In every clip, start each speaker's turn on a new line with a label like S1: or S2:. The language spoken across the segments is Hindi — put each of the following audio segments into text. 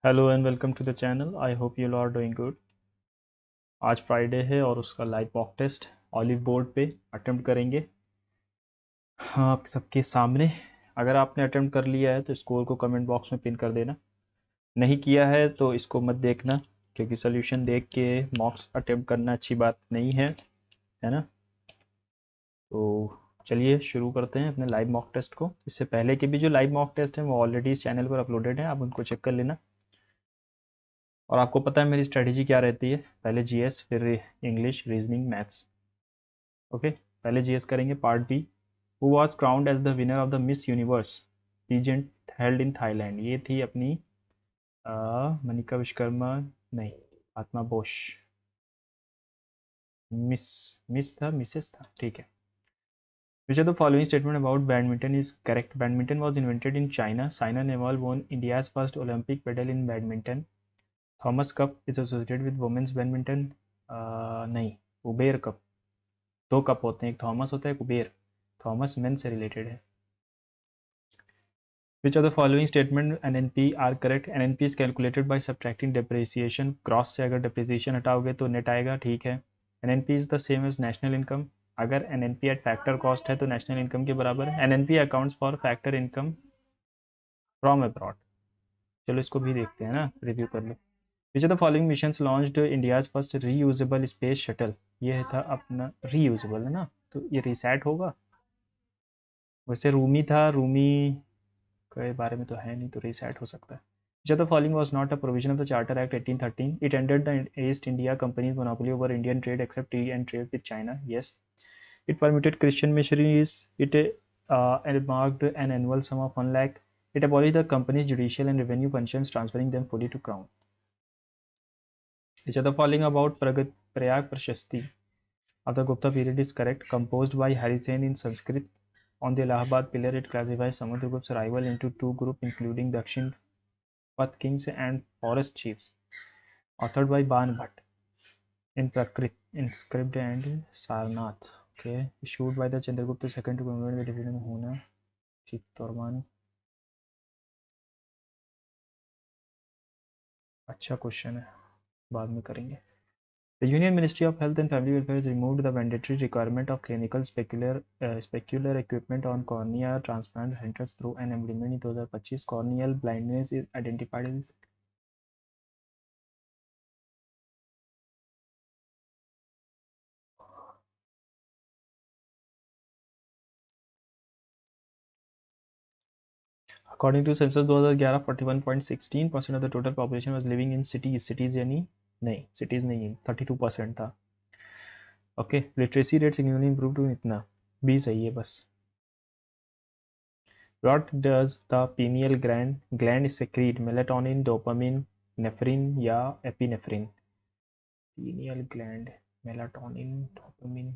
S1: Hello and welcome to the channel. I hope you are doing good. आज फ्राइडे है और उसका live mock test Oliveboard पे अटेम्प्ट करेंगे। हाँ, आप सबके सामने। अगर आपने अटेम्प्ट कर लिया है तो स्कोर को कमेंट बॉक्स में पिन कर देना। नहीं किया है तो इसको मत देखना, क्योंकि सोल्यूशन देख के मॉक्स अटेम्प्ट करना अच्छी बात नहीं है ना। तो चलिए शुरू करते हैं अपने लाइव मॉक टेस्ट को। इससे पहले के भी जो लाइव मॉक टेस्ट हैं वो ऑलरेडी इस चैनल पर अपलोडेड हैं, आप उनको चेक कर लेना। और आपको पता है मेरी स्ट्रेटेजी क्या रहती है, पहले जीएस फिर इंग्लिश रीजनिंग मैथ्स। ओके, पहले जीएस करेंगे part B. Who was crowned as the winner of the Miss Universe pageant held in Thailand. ये थी अपनी मनिका विश्वकर्मा, नहीं, आत्मा बोश। मिस मिस था, मिसेस था, ठीक है। Which of the following statement about badminton is correct? Badminton was invented in China. Saina Nehwal won India's first Olympic medal in badminton. Thomas Cup is associated with women's badminton. नहीं, उबेर कप। दो कप होते हैं, एक थॉमस होता है, एक उबेर। थॉमस मेन से रिलेटेड है। Which of the following statement NNP are correct? NNP is calculated by subtracting depreciation. Gross से अगर डिप्रिसिएशन हटाओगे तो नेट आएगा, ठीक है। NNP is the same as national income. अगर एनएनपी एट फैक्टर कॉस्ट है तो नेशनल इनकम के बराबर है। NNP accounts for factor income from abroad. चलो इसको भी देखते हैं ना, रिव्यू कर लो। Which of the following missions launched India's first reusable space shuttle. ये था अपना रीयूजेबल, है ना, तो ये रिसेट होगा। वैसे रूमी था, रूमी के बारे में तो है नहीं, तो रिसेट हो सकता है। Which of the following was not a provision of the Charter Act 1813? It ended the East India Company's monopoly over Indian trade except tea and trade with China. Yes. It permitted Christian missionaries. It marked an annual sum of 1 lakh. It abolished the company's judicial and revenue functions, transferring them fully to crown. Which of the following about Prayag Prashasti of the Gupta period is correct? Composed by Harisen in Sanskrit. On the Allahabad pillar, it classifies Samudragupta's rival into two groups, including Dakshin Path kings and forest chiefs. Authored by Ban Bhatt in Prakrit, in script and Sarnath. Okay, issued by the Chandragupta II to commemorate the division of Huna, Chittorman. अच्छा क्वेश्चन है, बाद में करेंगे। The Union Ministry of Health and Family Welfare has removed the mandatory requirement of clinical specular equipment on cornea transplant centers through an amendment in 2025. Corneal blindness is identified as according to census 2011 41.16% of the total population was living in cities. Cities यानी नहीं, cities नहीं, 32% था। Okay, literacy rate significantly improve to इतना भी सही है बस। What does the pineal gland secrete? Melatonin, dopamine, nephrin या epinephrine? Pineal gland, melatonin, dopamine,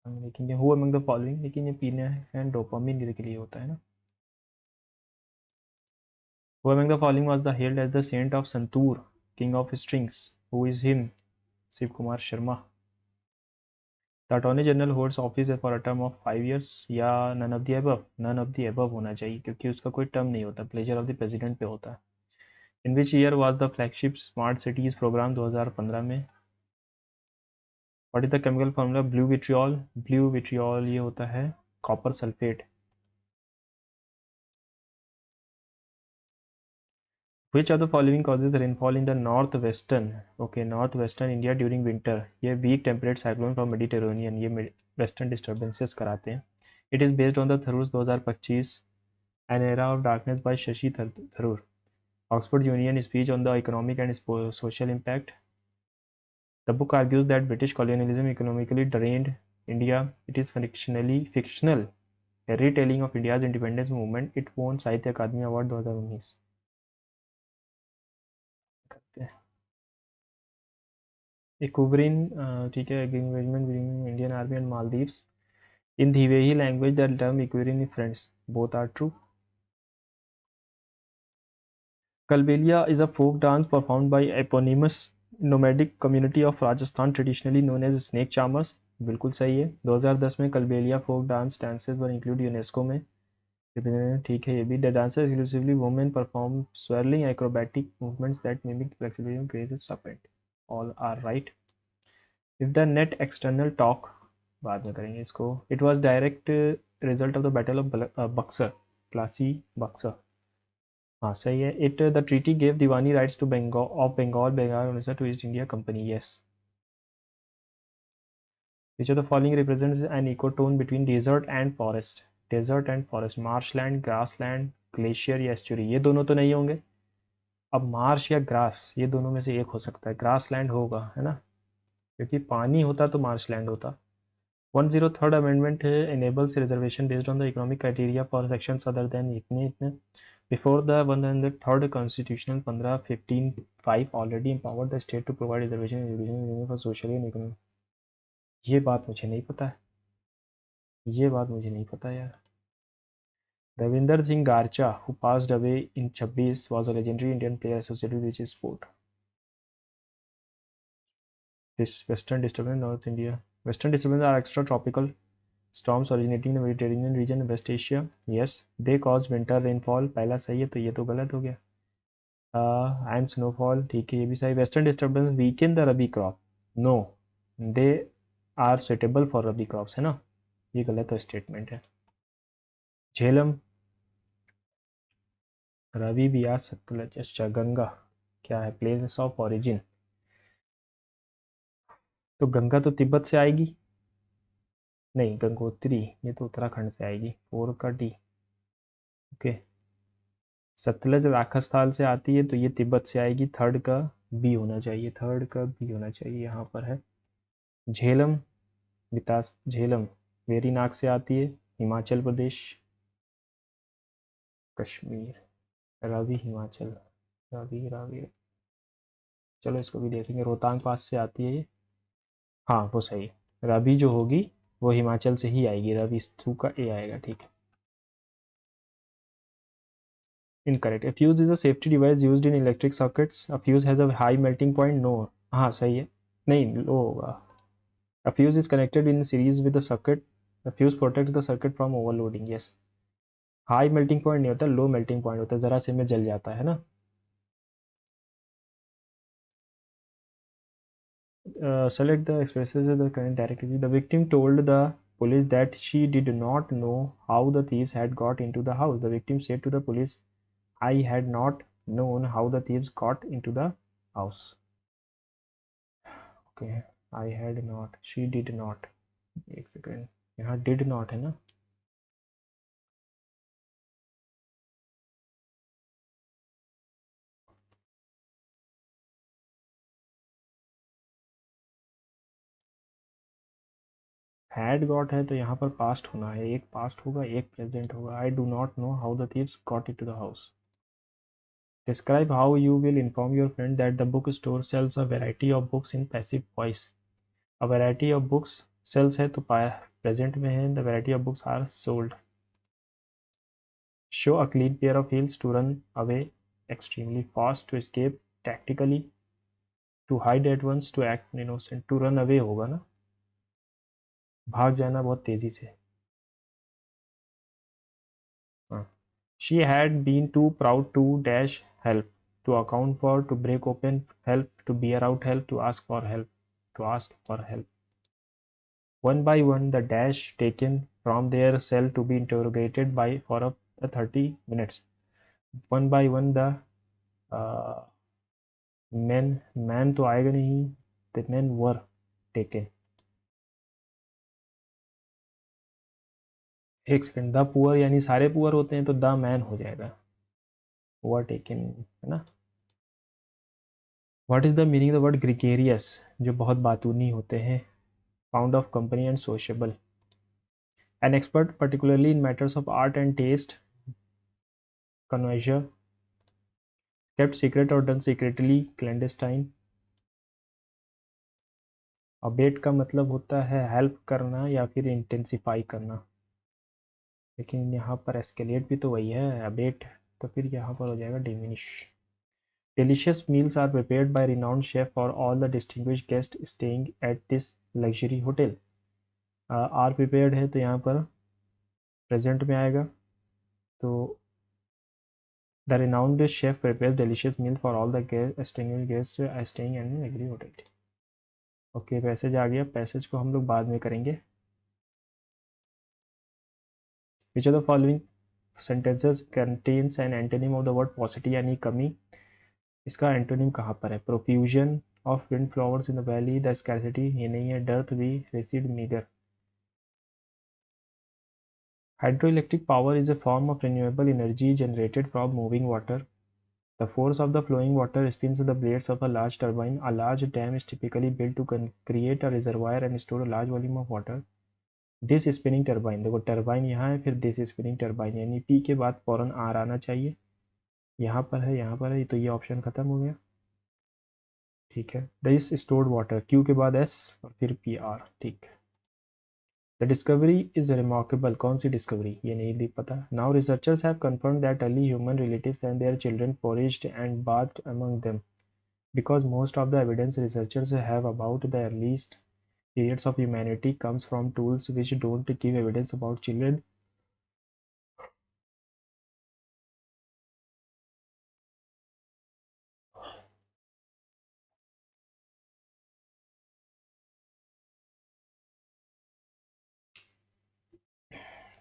S1: हम लिखेंगे who among the following, लेकिन ये pineal and dopamine के लिए होता है ना। Who among the following was the hailed as the saint of Santoor, king of strings? Who is him? Shiv Kumar Sharma. The Attorney General holds office for a term of 5 years या none of the above? None of the above होना चाहिए, क्योंकि उसका कोई टर्म नहीं होता, प्लेजर ऑफ द प्रेसिडेंट पे होता है। In which year was the flagship smart cities programme? 2015 में। What is the chemical formula blue vitriol? Blue vitriol ये होता है copper sulphate. Which of the following causes rainfall in the north western, okay, north western India during winter? ये weak temperate cyclone from Mediterranean, ये वेस्टर्न डिस्टर्बेंसेस कराते हैं। It is based on the Tharoor 2025, an era of darkness by Shashi Tharoor. Oxford union speech on the economic and social impact. The book argues that British colonialism economically drained India. It is fictional, a retelling of India's independence movement. It won साहित्य अकादमी अवार्ड 2019। करते हैं इकुबरिन, ठीक है, engagement between Indian Army and Maldives. In Dhivehi language, the term equine is friends. Both are true. Kalbelia is a folk dance performed by eponymous nomadic community of Rajasthan, traditionally known as snake charmers. बिल्कुल सही है। 2010 में कलबेलिया फोक डांस डांसेस वर इंक्लूड यूनेस्को में। ठीक है ये भी. The dancer exclusively women perform swirling acrobatic movements that mimic flexibility and grace serpent. All are right. If the net external talk, बाद में करेंगे इसको. It was direct result of the battle of Buxar, Plassey Buxar. हाँ सही है. It the treaty gave Diwani rights to Bengal Orissa to East India Company. Yes. Which of the following represents an ecotone between desert and forest? Desert and forest. Marshland, grassland, glacier या estuary. ये दोनों तो नहीं होंगे. अब मार्श या ग्रास ये दोनों में से एक हो सकता है. ग्रास लैंड होगा है ना, क्योंकि पानी होता तो मार्श लैंड होता. 103rd amendment enables reservation based on the economic criteria for sections other than इतने इतने. Before the 103rd constitutional 15 already empowered the state to provide reservation and education for socially and economic. ये बात मुझे नहीं पता है, ये बात मुझे नहीं पता यार. Ravinder Singh Garcha, who passed away in 26, was a legendary Indian player associated with which sport? This Western disturbance, North India. Western disturbances are extratropical storms originating in the Mediterranean region and West Asia. Yes, they cause winter rainfall. पहला सही है तो ये तो गलत हो गया. And snowfall, ठीक है ये भी सही. Western disturbance weaken the rabi crop. No, they are suitable for rabi crops है ना, ये गलत स्टेटमेंट है. झेलम, रवि, बियास, सतलज. अच्छा गंगा क्या है? Place of origin. तो गंगा तो तिब्बत से आएगी. नहीं, गंगोत्री ये तो उत्तराखंड से आएगी. 4 का डी. ओके. सतलज राजस्थान से आती है तो ये तिब्बत से आएगी. थर्ड का बी होना चाहिए, थर्ड का बी होना चाहिए. यहाँ पर है झेलम, वितास झेलम वेरीनाग से आती है, हिमाचल प्रदेश. कश्मीर, रावी हिमाचल, रावी रावी. चलो इसको भी देखेंगे. रोहतांग पास से आती है ये. हाँ वो सही. रावी जो होगी वो हिमाचल से ही आएगी. रावी थ्रू का ए आएगा. ठीक है. Incorrect. A fuse is a safety device used in electric sockets. A fuse has a high melting point. No. हाँ सही है. नहीं लो होगा. A fuse is connected in series with the circuit. The fuse protects the circuit from overloading. Yes. High melting point नहीं होता, low melting point होता है. जरा से में जल जाता है ना. Select the expresses of the current directly. The victim told the police that she did not know how the thieves had got into the house. The victim said to the police, I had not known how the thieves got into the house. Okay, I had not, she did not. एक सेकेंड, यहाँ did not है ना. had got है तो यहाँ पर past होना है. एक past होगा, एक present होगा. I do not know how the thieves got into the house. Describe how you will inform your friend that the bookstore sells a variety of books in passive voice. A variety of books sells है तो present में है. The variety of books are sold. Show a clean pair of heels to run away extremely fast, to escape tactically, to hide at once, to act innocent. To run away होगा ना, भाग जाना बहुत तेजी से. हाँ. She had been too proud to dash help, to account for, to break open help, to bear out help, to ask for help, to ask for help. One by one the dash taken from their cell to be interrogated by for up to 30 minutes. One by one the man तो आएगा नहीं. The men were taken. एक सेकंड. द पुअर यानी सारे पुअर होते हैं तो द मैन हो जाएगा. वर टेकन है ना. What is the meaning the word gregarious? जो बहुत बातूनी होते हैं. Fond of company and sociable. An expert particularly in matters of art and taste. Connoisseur. Kept secret और डन सीक्रेटली. क्लैंडस्टाइन. अबेट का मतलब होता है हेल्प करना या फिर इंटेंसिफाई करना, लेकिन यहाँ पर एस्केलेट भी तो वही है अबेट, तो फिर यहाँ पर हो जाएगा diminish. Delicious meals are prepared by renowned chef for all the distinguished guests staying at this luxury hotel. Are prepared है तो यहाँ पर प्रेजेंट में आएगा. तो the renowned chef prepares delicious meal for all the esteemed guests staying in Agri hotel. Okay, passage आ गया, पैसेज को हम लोग बाद में करेंगे. Which of the following sentences contains an antonym of the word paucity यानी कमी. इसका एंटोनिम कहाँ पर है? profusion of wind flowers in the valley, the scarcity ये नहीं है, dearth भी, recede meager. Hydroelectric power is a form of renewable energy generated from moving water. The force of the flowing water spins the blades of a large turbine. A large dam is typically built to create a reservoir and store a large volume of water. This spinning turbine, देखो टर्बाइन यहाँ है, फिर दिस स्पिनिंग टर्बाइन, यानी पी के बाद फौरन आर आना चाहिए. यहाँ पर है, यहाँ पर है, तो ये ऑप्शन खत्म हो गया. ठीक है. दिस स्टोर्ड वाटर, क्यू के बाद एस और फिर पी आर. ठीक है. द डिस्कवरी इज रिमार्केबल, कौन सी डिस्कवरी? ये नहीं दिख पता. Now researchers have confirmed that early human relatives and their children foraged and bathed among them. Because most of the evidence researchers have about the earliest periods of humanity comes from tools which don't give evidence about children.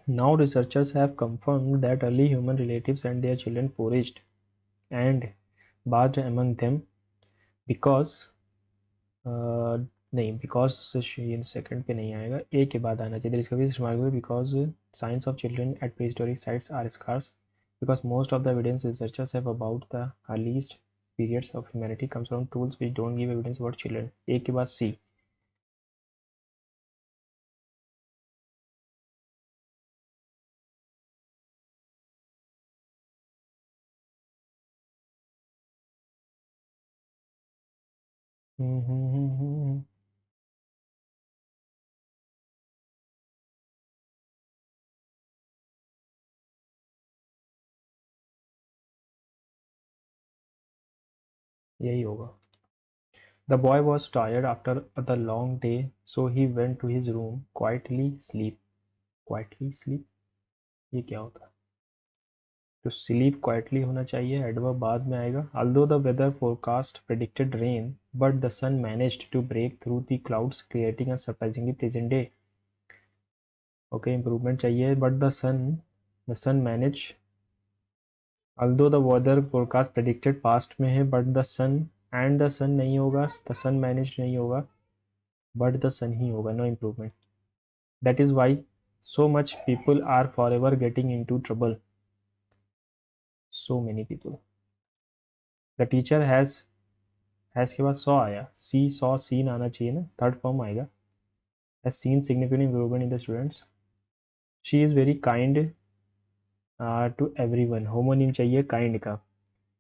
S1: Now researchers have confirmed that early human relatives and their children foraged and bathed among them because नहीं, because ये सेकंड पे नहीं आएगा, ए के बाद आना चाहिए. Discovery is remarkable because signs of children at prehistoric sites are scarce. Because most of the evidence researchers have about the earliest periods of humanity comes from tools which don't give evidence about children. ए के बाद सी. यही होगा. The boy was tired after the long day, so he went to his room quietly sleep. Quietly sleep, ये क्या होता है? तो sleep quietly होना चाहिए, adverb बाद में आएगा. Although the weather forecast predicted rain, but the sun managed to break through the clouds, creating a surprisingly pleasant day. Okay, improvement चाहिए, but the sun managed. Although the weather forecast predicted past में है, but the sun and the sun नहीं होगा, the sun managed नहीं होगा, but the sun ही होगा. No improvement. That is why so much people are forever getting into trouble. So many people. The teacher has के बाद saw आया, see saw seen आना चाहिए ना, थर्ड फॉर्म आएगा. Has seen significant improvement in the students. She is very kind to everyone. Homonym चाहिए kind का.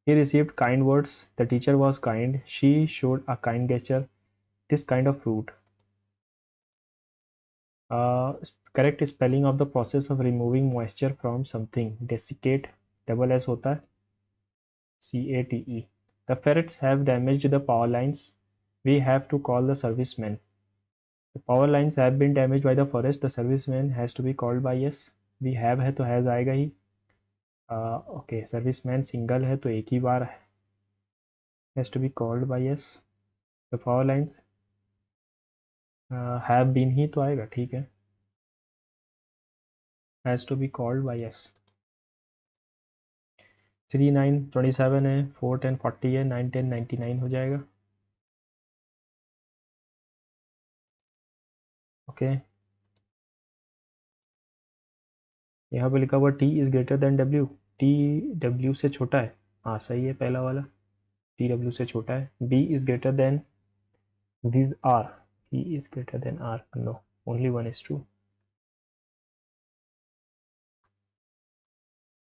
S1: He received kind words. The teacher was kind. She showed a kind gesture. This kind of fruit. Correct spelling of the process of removing moisture from something. Desiccate, double S होता है, CATE. The ferrets have damaged the power lines. We have to call the serviceman. The power lines have been damaged by the forest. The serviceman has to be called by us. We have है तो has आएगा ही. Okay, serviceman सिंगल है तो एक ही बार है. Has to be called by us. The power lines have been ही तो आएगा. ठीक है. Has to be called by us. 3 9 27 है, 4 10 40 है, 9 10 99 हो जाएगा. ओके. यहाँ पे लिखा हुआ T is greater then W. T W से छोटा है. हाँ सही है, पहला वाला टी डब्ल्यू से छोटा है. B is greater than this R. He is greater than R. No, only one is true,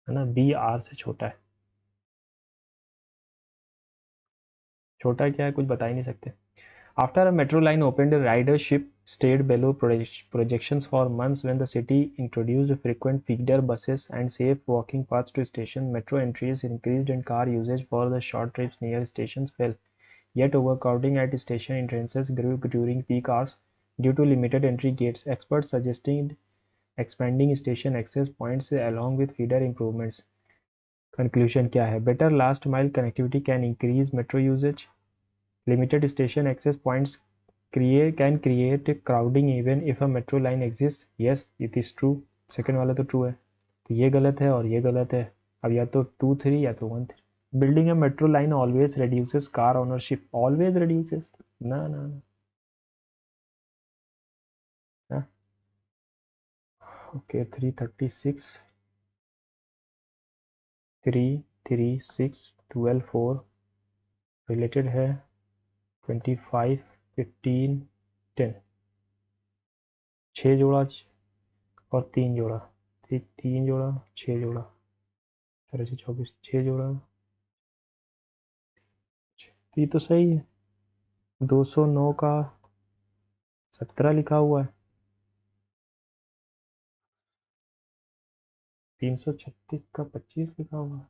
S1: है ना. बी आर से छोटा है. छोटा क्या है, कुछ बता ही नहीं सकते. After a metro line opened, ridership stayed below projections for months. When the city introduced frequent feeder buses and safe walking paths to station, metro entries increased and car usage for the short trips near stations fell. Yet overcrowding at station entrances grew during peak hours due to limited entry gates. Experts suggested expanding station access points along with feeder improvements. Conclusion क्या है? Better last mile connectivity can increase metro usage. Limited station access points can create crowding even if a metro line exists. Yes, it is true. Second वाला तो ट्रू है, तो ये गलत है और ये गलत है। अब या तो 2 3 या तो 1 3। बिल्डिंग अ metro line always reduces car ownership. Always reduces? ना ना ना। ओके 336 रिलेटेड है 25 15 10। 6 जोड़ा और 3 जोड़ा, ठीक 3 जोड़ा 6 जोड़ा 18 24 6 जोड़ा, ये तो सही है। 209 का 17 लिखा हुआ है, 336 का 25 लिखा हुआ है।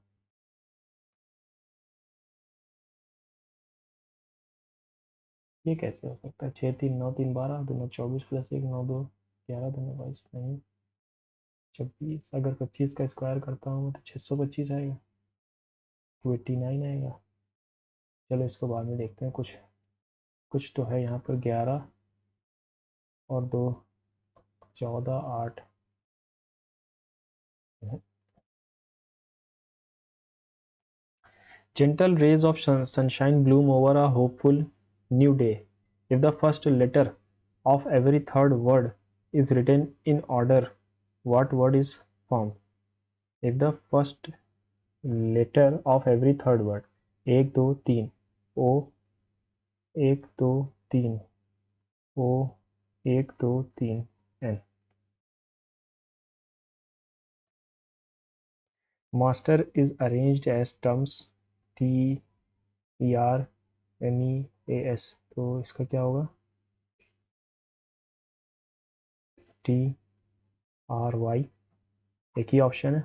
S1: ये कैसे हो सकता है? 6 3 9 3 12, 2 9 24 प्लस 1 9 2 11 2 22 नहीं 26। अगर 25 का स्क्वायर करता हूँ तो 625 आएगा, 289 आएगा। चलो इसको बाद में देखते हैं। कुछ कुछ तो है यहाँ पर। 11 और 2 14 8। Gentle rays of sunshine bloom over a hopeful new day. If the first letter of every third word is written in order, what word is formed? If the first letter of every third word, 1 2 3 O 1 2 3 O 1 2 3 N. Master is arranged as terms T E R M E A S. तो इसका क्या होगा? T R Y। एक ही ऑप्शन है,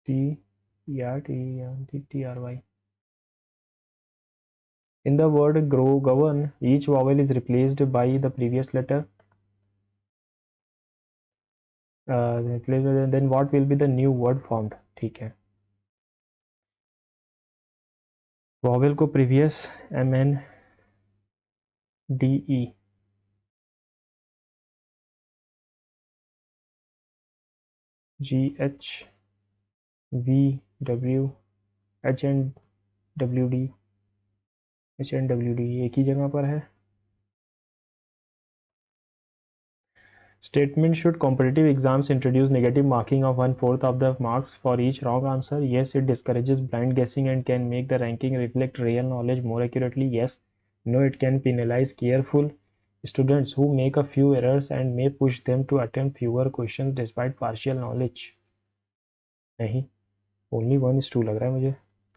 S1: T E R T R Y. In the word grow govern, each vowel is replaced by the previous letter. Then what will be the new word formed? ठीक है, vowel को previous M N D E G H V W H N W D एक ही जगह पर है। Statement: should competitive exams introduce negative marking of 1/4 of the marks for each wrong answer? Yes, it discourages blind guessing and can make the ranking reflect real knowledge more accurately. Yes. No, it can penalize careful students who make a few errors and may push them to attempt fewer questions despite partial knowledge. नहीं, only 1:2 लग रहा है मुझे,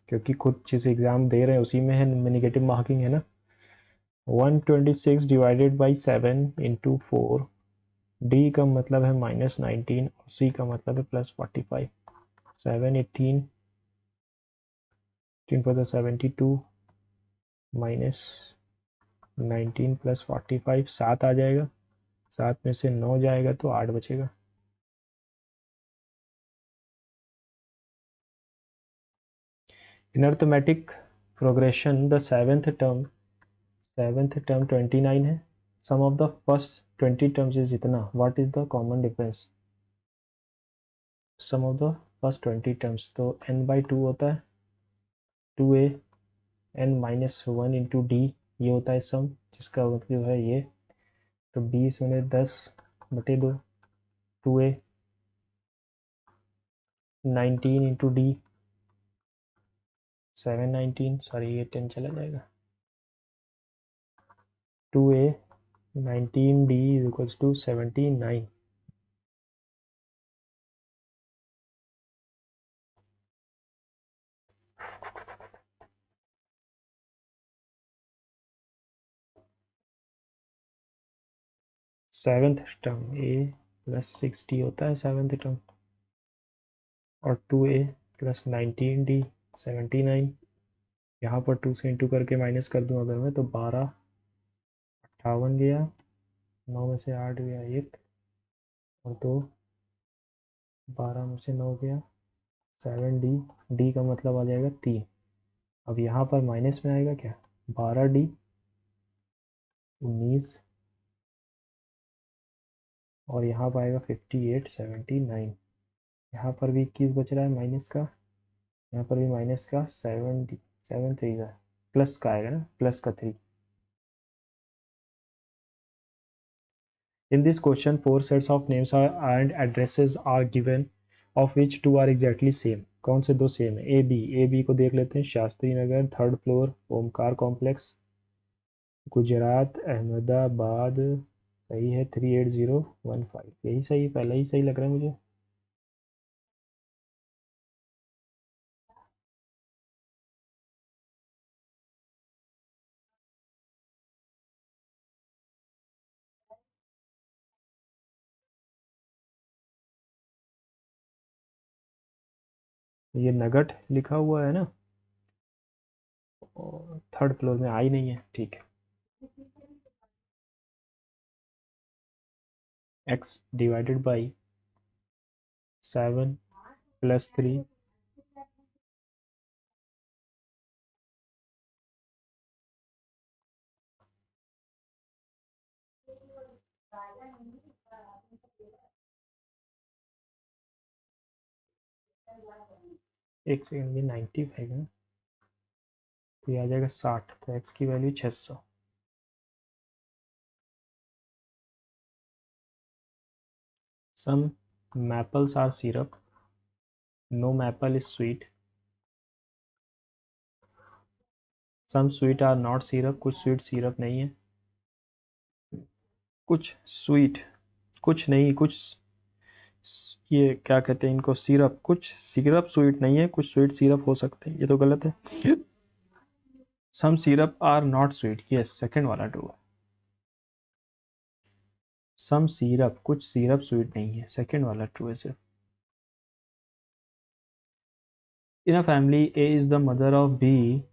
S1: क्योंकि खुद जिस एग्जाम दे रहे हैं उसी में है नेगेटिव मार्किंग है ना। 126 डिवाइडेड बाई 7 इंटू 4। D का मतलब है -19 और C का मतलब है +45। 7 18 72 -19 +45 7 आ जाएगा। 7 में से 9 जाएगा तो 8 बचेगा। In arithmetic progression the seventh term 29 है। Sum of the first 20 terms is इतना। What is the common difference? Sum of the first 20 terms तो n/2 होता है 2a n-1 इंटू डी, ये होता है सम, जिसका मतलब है ये। तो 20 में 10/2 2a 19 इंटू डी 719, सॉरी ये 10 चला जाएगा। 2a 19d is equals to 79। Seventh term a + 6d होता है सेवेंथ टर्म, और 2a + 19d 79। यहाँ पर 2 से इंटू करके माइनस कर दूँ अगर मैं तो 12 58 गया 9 में से 8 गया 1 और 2, 12 में से 9 गया 7D, डी का मतलब आ जाएगा 3। अब यहाँ पर माइनस में आएगा क्या, 12D, 19 और यहाँ पर आएगा 58, 79। यहाँ पर भी 21 बच रहा है माइनस का, यहाँ पर भी माइनस का 70, 7 3 का प्लस का आएगा ना, प्लस का 3। In this question, 4 sets of names and addresses are given, of which 2 are exactly same. कौन से दो सेम है, ए बी को देख लेते हैं। Shastri Nagar 3rd floor Omkar complex Gujarat Ahmedabad, सही है 38015, यही सही, पहला ही सही लग रहा है मुझे। ये नगट लिखा हुआ है ना, और 3rd फ्लोर में आई नहीं है, ठीक है। x डिवाइडेड बाई 7 प्लस 3, एक सेकेंड, ये 95 है, तो ये आ जाएगा 60, तो x की value 600। Some maples are syrup, no maple is sweet. Some sweet are not syrup, कुछ स्वीट सिरप नहीं है। कुछ स्वीट, कुछ नहीं, कुछ ये क्या कहते हैं इनको, सिरप, कुछ सिरप स्वीट नहीं है, कुछ स्वीट सिरप हो सकते हैं, ये तो गलत है। Some syrup are not sweet, yes second वाला ट्रू है। सम सिरप, कुछ सिरप स्वीट नहीं है, सेकंड वाला ट्रू है सिर्फ। In a family A is the mother of B,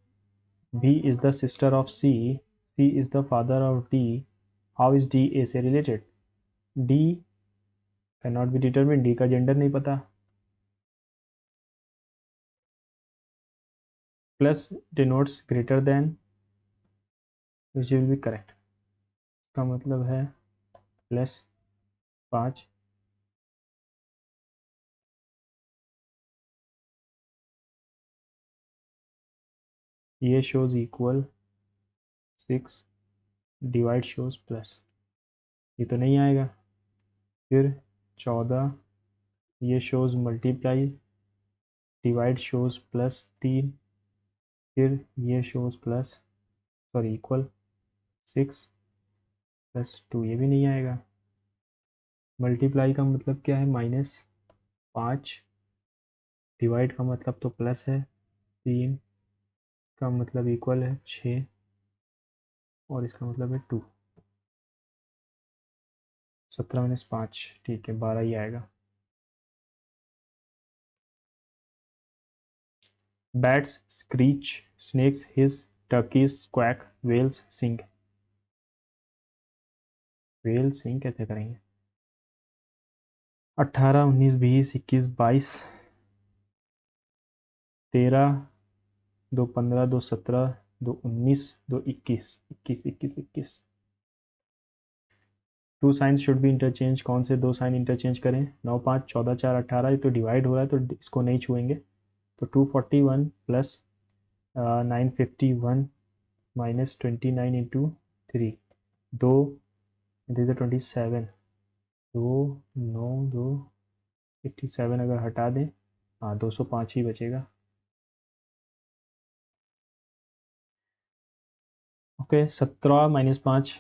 S1: B is the sister of C is the father of D. How is D A से related? D cannot be determined, D का जेंडर नहीं पता। Plus denotes greater than, which will be correct। इसका मतलब है +5, ये shows equal 6, divide shows plus, ये तो नहीं आएगा। फिर 14, ये shows multiply, divide shows +3, फिर ये shows plus, सॉरी इक्वल 6 +2, ये भी नहीं आएगा। मल्टीप्लाई का मतलब क्या है, -5, डिवाइड का मतलब तो प्लस है 3, का मतलब इक्वल है 6, और इसका मतलब है 2। 17 - 5, ठीक है 12 ही आएगा। Bats screech, snakes hiss, turkeys quack, whales sing. Whale sing कैसे करेंगे, 18 19 20 21 22 13, 2 15 2 17 2 19 2 21 21 21 21। Two signs should be interchange, कौन से दो साइन इंटरचेंज करें, 9 5 14 4 18, ये तो डिवाइड हो रहा है तो इसको नहीं छुएंगे। तो 241 प्लस 951 -29 इंटू 3, 2 27, 2 9 2 87, अगर हटा दें हाँ 205 ही बचेगा। ओके 17 - 5,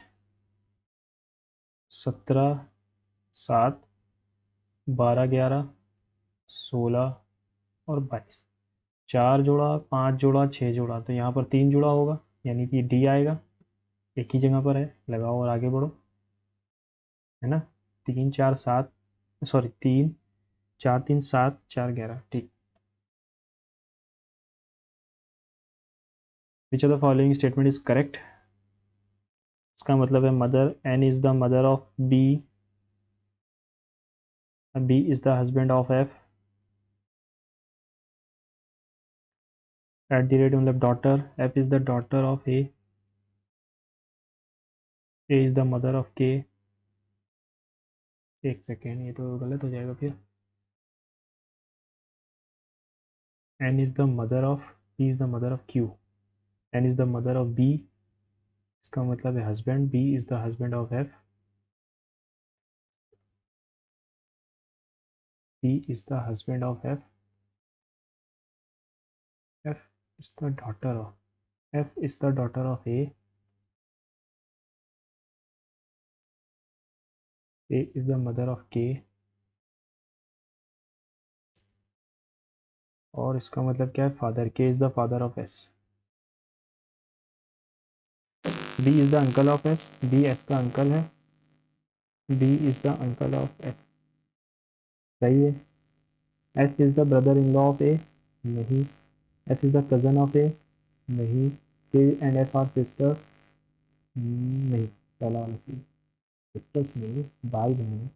S1: 17 7 12 11 16 और 22, 4 जोड़ा 5 जोड़ा 6 जोड़ा, तो यहाँ पर 3 जोड़ा होगा, यानी कि डी आएगा, एक ही जगह पर है, लगाओ और आगे बढ़ो, है ना। 3 4 7, सॉरी 3 4 3 7 4 11, ठीक। Which of the following statement is correct, इसका मतलब है mother, N is the mother of B, B is the husband of F, at the rate मतलब daughter, F is the daughter of A is the mother of K. एक सेकेंड, ये तो गलत हो जाएगा फिर। N is the mother of, B is the mother of Q, N is the mother of B, इसका मतलब है husband, B is the husband of F, B is the husband of F, F is the daughter of, F is the daughter of A is the mother of K, और इसका मतलब क्या है, father, K is the father of S, B is the uncle of S, B S का अंकल है, B is the uncle of S, सही है। S is the brother in law of A, नहीं। S is the cousin of A, नहीं। K and F R sister, नहीं, पहला वाला चीज, सिस्टर्स नहीं, भाई बहन।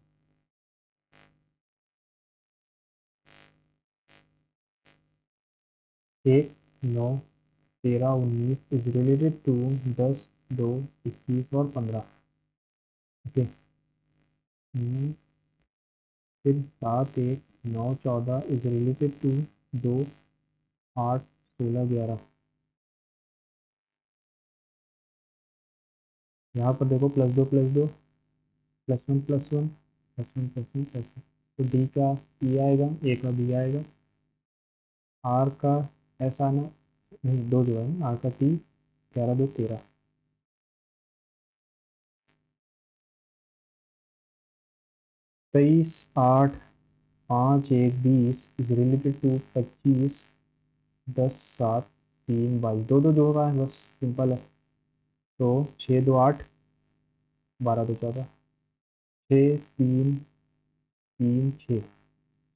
S1: एक, नौ, 13, 19 इज रिलेटेड टू 10, 2, 21 और 15। ओके। फिर 7, 1, 9, 14 इज रिलेटेड टू 2, 8, 16, 11। यहाँ पर देखो +2 +2, +1 +1, +1 +1 +1, तो डी का ई आएगा, ए का बी आएगा, आर का एस आना, नहीं, दो जो है आर का टी, 11, 2, 13। 23, 8, 5, 1, 20 इज रिलेटेड टू 25, 10, 7, 3, 22, दो दो जो होगा बस सिंपल है। तो 6, 2, 8, 12, 2, 14, 6, 3, 3, 6,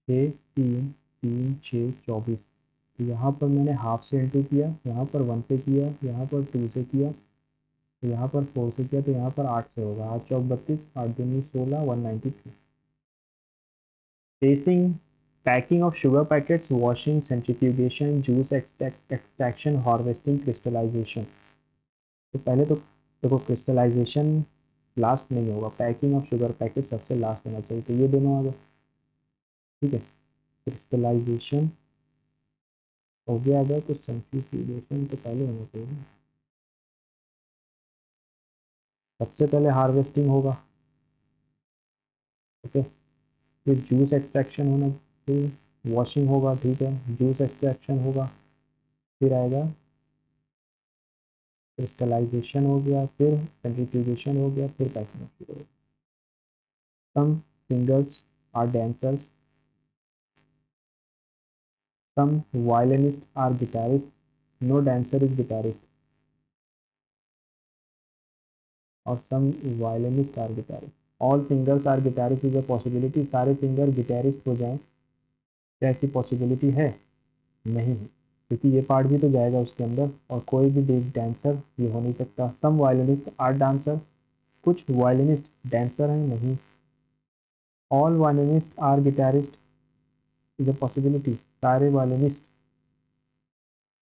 S1: 6, 3, 3, 6, 24। तो यहाँ पर मैंने हाफ से इंटू किया, यहाँ पर 1 से किया, यहाँ पर 2 से किया, तो यहाँ पर 4 से किया, तो यहाँ पर 8 से होगा, 8 चौक 32, 8 दूनी 16, 193। Pacing, packing of sugar packets, washing, centrifugation, juice extraction, harvesting, crystallization। तो पहले तो देखो क्रिस्टलाइजेशन लास्ट नहीं होगा, पैकिंग ऑफ शुगर पैकेट सबसे लास्ट होना चाहिए, तो ये दोनों आ गए, ठीक है। क्रिस्टलाइजेशन हो गया, अगर तो सेंट्रीफ्यूगेशन तो पहले होना चाहिए ना। सबसे पहले हार्वेस्टिंग होगा, ओके, फिर जूस एक्सट्रैक्शन होना, फिर वॉशिंग होगा, ठीक है, जूस एक्सट्रैक्शन होगा, फिर आएगा क्रिस्टलाइजेशन हो गया, फिर सेंट्रीफ्यूगेशन हो गया, फिर पैकिंग हो गया। Some singers are dancers, some violinists are guitarists, no dancer is guitarist, और some violinists are guitarists, all singers are guitarists is a possibility, सारे सिंगर गिटारिस्ट हो जाएं, क्या ऐसी पॉसिबिलिटी है? नहीं है, क्योंकि ये पार्ट भी तो जाएगा उसके अंदर, और कोई भी डांसर ये हो नहीं सकता। सम वायलिनिस्ट आर डांसर, कुछ वायलिनिस्ट डांसर हैं, नहीं। All violinist are guitarist is a possibility, सारे वायलिनिस्ट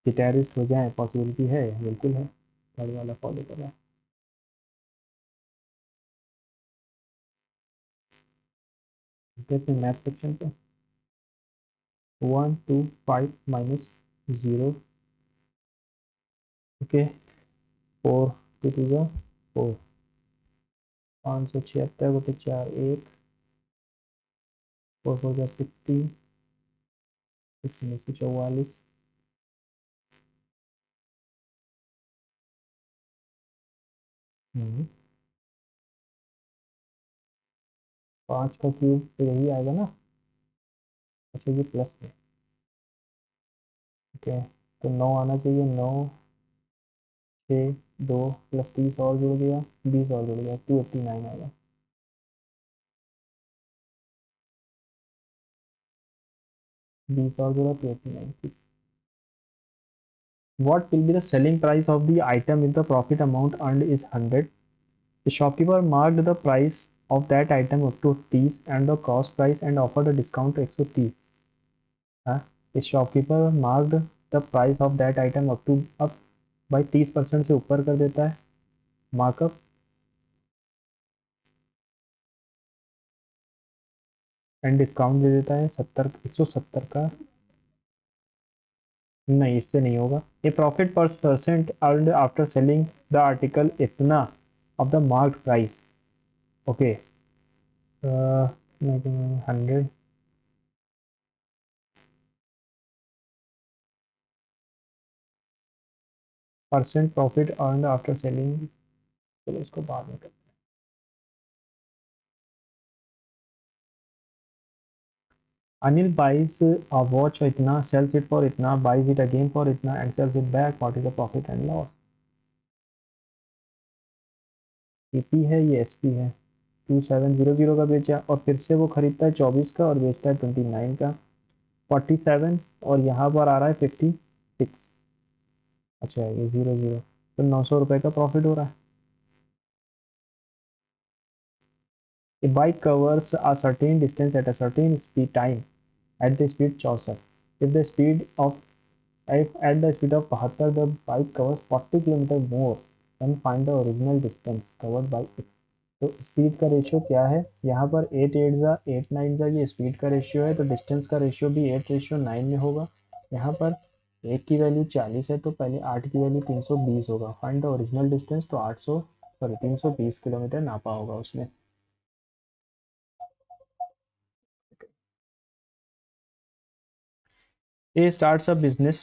S1: गिटारिस्ट हो जाएं, पॉसिबिलिटी है, बिल्कुल है। थर्ड वाला फॉलो कर रहा है। देखते हैं मैथ सेक्शन पे। 1, 2, 5 - 0, ओके, 4, 2 2 जा 4, 576 बटे 4 1, 4 4 जा 16, 1644, पाँच का क्यूब तो यही आएगा ना, अच्छा ये प्लस है, ओके, तो 9 आना चाहिए, 9, 6, 2 + 30 और जुड़ गया, 20 और जुड़ गया, 289 आएगा। बीस और जुड़ा 289। What will be the selling price of the item if the profit amount earned is 100? The shopkeeper marked the price of that item up to 30 and the cost price and offered a discount to 130. हाँ, the shopkeeper marked the price of that item up by 30% से ऊपर कर देता है मार्कअप, एंड डिस्काउंट दे देता है 170 का। नहीं, इससे नहीं होगा। ए प्रॉफिट पर percent earned after selling the article इतना of the marked price. Okay, 100 percent profit earned after selling. चलो इसको बाद में करते हैं। अनिल बाइज अ वॉच इतना, सेल्स इट फॉर इतना, बाइज इट अगेन फॉर इतना and sells it back, what is the profit and loss. PP है, ये एसपी है। 2700 का बेचा और फिर से वो खरीदता है 24 का और बेचता है 29 का, 47, और यहाँ पर आ रहा है 56। अच्छा, ये 00, तो 900 रुपये का प्रॉफिट हो रहा है। A bike covers a certain distance at a certain speed time at the speed 64. If the speed of if at the speed of 72 the bike covers 40 km more, then find the original distance covered by it. तो स्पीड का रेशियो क्या है यहाँ पर, 8 8 जा 8 9 जा, ये स्पीड का रेशियो है, तो डिस्टेंस का रेशियो भी 8:9 में होगा। यहाँ पर एक की वैल्यू 40 है तो पहले 8 की वैल्यू 320 होगा। फाइंड द ओरिजिनल डिस्टेंस, तो 320 किलोमीटर नापा होगा उसने। A starts a business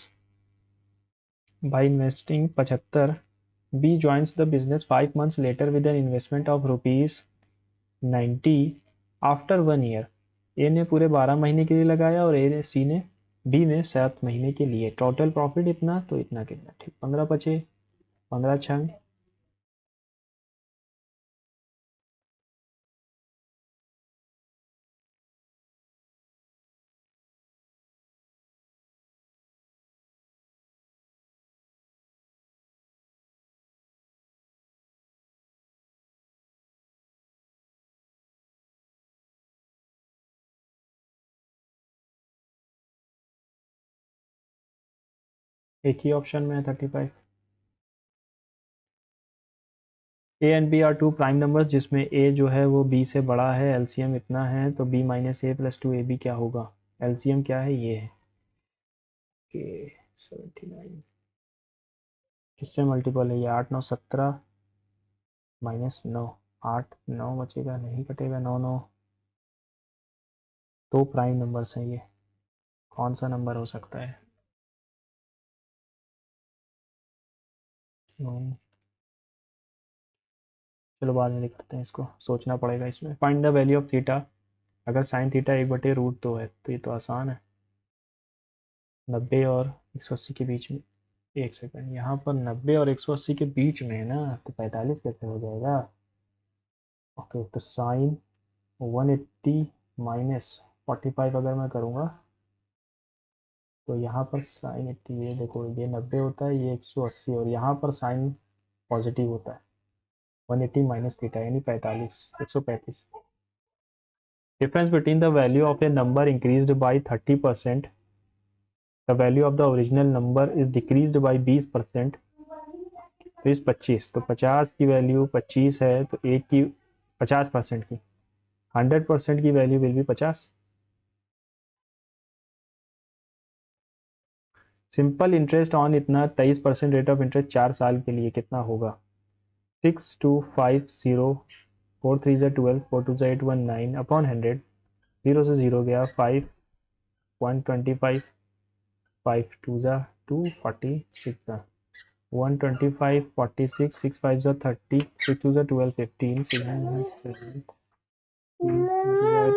S1: by investing 75. B joins the business 5 months later with an investment of rupees 90 after 1 year. A ने पूरे 12 महीने के लिए लगाया और सी ने बी ने 7 महीने के लिए। टोटल प्रॉफिट इतना, तो इतना कितना, ठीक, 15 बचे, 15 छंग। एक ही ऑप्शन में है 35। A and B are two prime numbers जिसमें ए जो है वो बी से बड़ा है, एलसीएम इतना है, तो बी माइनस ए प्लस 2ab क्या होगा। एलसीएम क्या है, ये है के 79। किससे मल्टीपल है ये, 8 9 17 -9, 8 9 बचेगा, नहीं कटेगा, 9 9। तो प्राइम नंबर्स हैं ये, कौन सा नंबर हो सकता है। चलो बाद में लिखते हैं, इसको सोचना पड़ेगा इसमें। Find the value of theta, अगर साइन थीटा 1/√2 है तो ये तो आसान है। 90 और 180 के बीच में, एक सेकंड, यहाँ पर 90 और 180 के बीच में है ना, तो 45 कैसे हो जाएगा। ओके, तो साइन 180 -45 अगर मैं करूँगा तो यहाँ पर साइन 80, ये देखो ये 90 होता है, ये 180, और यहाँ पर साइन पॉजिटिव होता है। 180 माइनस थीटा यानी 45, 135। Difference between the value of a number increased by 30%, the value of the original number is decreased by 20%, तो इस 25, तो 50 की वैल्यू 25 है तो एक की 50% की, 100% की value will be 50। Simple interest on इतना 23% रेट ऑफ इंटरेस्ट 4 साल के लिए कितना होगा। 6250, 4 3 12, 4 2 8 1 9 अपॉन 100, 0 से 0 गया 5 125, 5 2 2 46 125 46, 6 5 30, 6 2 12 15, 7 7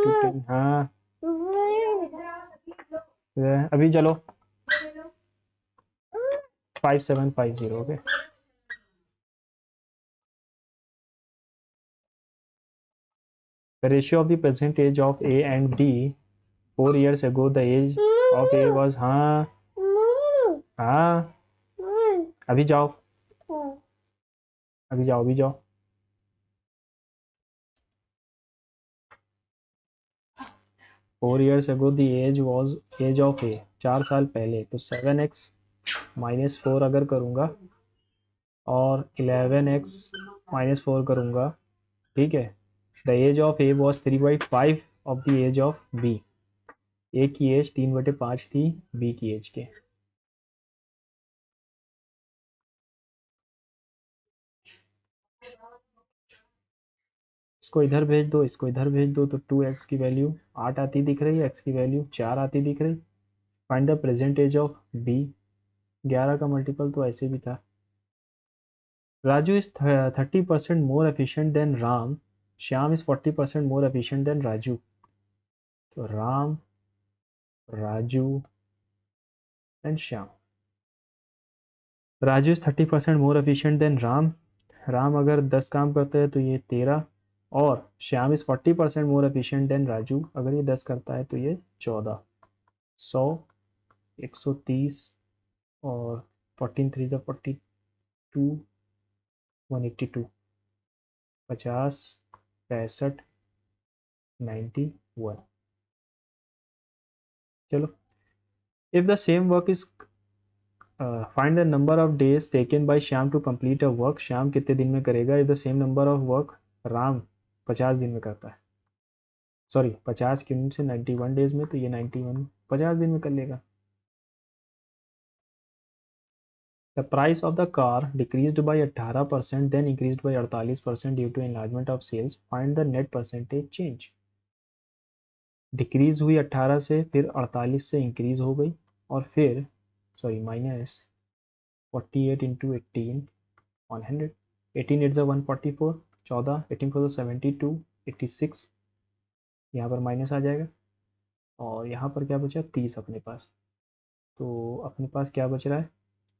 S1: to 10। हाँ, अभी चलो 5750। Okay, the ratio of the percentage of A and B 4 years ago, the age of A was, हाँ हाँ, अभी जाओ, अभी जाओ, अभी जाओ। 4 years ago the age of a, 4 साल पहले, तो 7x माइनस 4 अगर करूँगा और 11x माइनस 4 करूँगा, ठीक है। The age of A was 3/5 of the age of B. A की एज 3/5 थी बी की एज के। इसको इधर भेज दो, इसको इधर भेज दो, तो 2x की वैल्यू 8 आती दिख रही है, x की वैल्यू 4 आती दिख रही। Find the present age of B. 11 का मल्टीपल तो ऐसे भी था। Raju is 30% more efficient than Ram, Shyam is 40% more efficient than Raju. तो Ram, Raju and Shyam. Raju is 30% more efficient than Ram. Ram अगर 10 काम करते हैं तो ये 13, और Shyam is 40% more efficient than Raju, अगर ये 10 करता है तो ये 14। 100, 130 और 14 3 42, 182, 50, 65, 91। चलो, if the same work is find the number of days taken by Shyam to complete a work. Shyam कितने दिन में करेगा? If the same number of work Ram 50 दिन में करता है, सॉरी 50 के से 91 डेज में, तो ये 91 50 दिन में कर लेगा। The price of the car decreased by 18%, then increased by 48% due to enlargement of sales. Find the net percentage change. Decrease हुई 18 से, फिर 48 से इंक्रीज हो गई, और फिर सॉरी माइनस 48 इंटू 18 100, 18 एट 144, 14, 18 4 72, 86, यहाँ पर माइनस आ जाएगा, और यहाँ पर क्या बचा? 30 अपने पास। तो अपने पास क्या बच रहा है?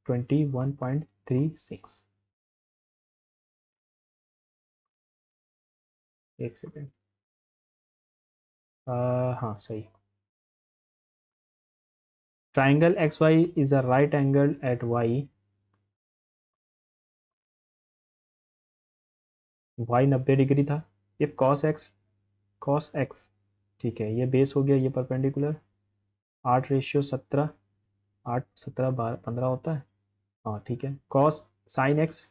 S1: 21.36। एक सेकेंड, हाँ सही। Triangle X Y is a right angle at Y, Y 90 degree था। इफ कॉस एक्स, ठीक है, ये बेस हो गया, ये परपेंडिकुलर। 8:17, 8 17 12 15 होता है, हाँ ठीक है। कॉस साइन एक्स,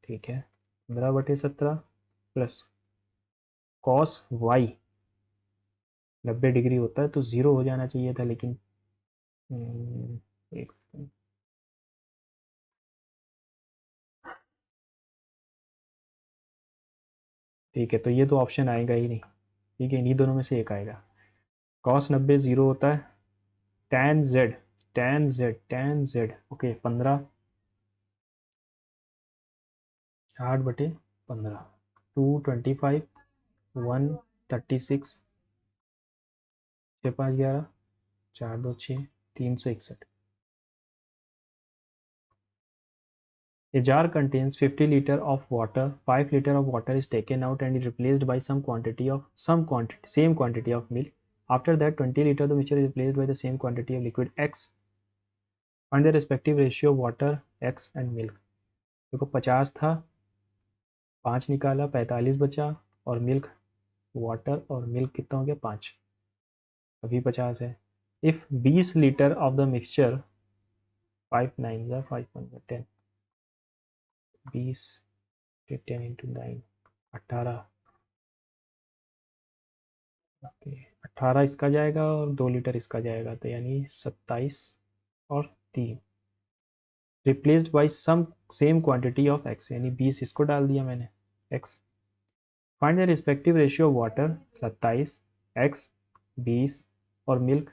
S1: ठीक है, 15/17 प्लस कॉस वाई 90 डिग्री होता है, तो 0 हो जाना चाहिए था, लेकिन एक सेकंड, ठीक है, तो ये तो ऑप्शन आएगा ही नहीं, ठीक है, इन्हीं दोनों में से एक आएगा। कॉस 90 0 होता है। tan z okay 15, 8/15, 225, 136, 6 5 11, 4 2 6, 361। A jar contains 50 liter of water. 5 liter of water is taken out and is replaced by same quantity of milk. After that 20 liter of the mixture is replaced by the same quantity of liquid X. Find the respective ratio of water X and milk. देखो 50 था, 5 निकाला, 45 बचा, और मिल्क, वाटर और मिल्क कितना हो गया? 5, अभी 50 है। If 20 litre of the mixture, 5 9 5 1 10, 20 10 into 9, 18, okay 18 इसका जाएगा और 2 लीटर इसका जाएगा, तो यानी 27 और 3, replaced by some same quantity of X, यानी 20 इसको डाल दिया मैंने, X. Find the respective ratio of water, 27, X 20 और मिल्क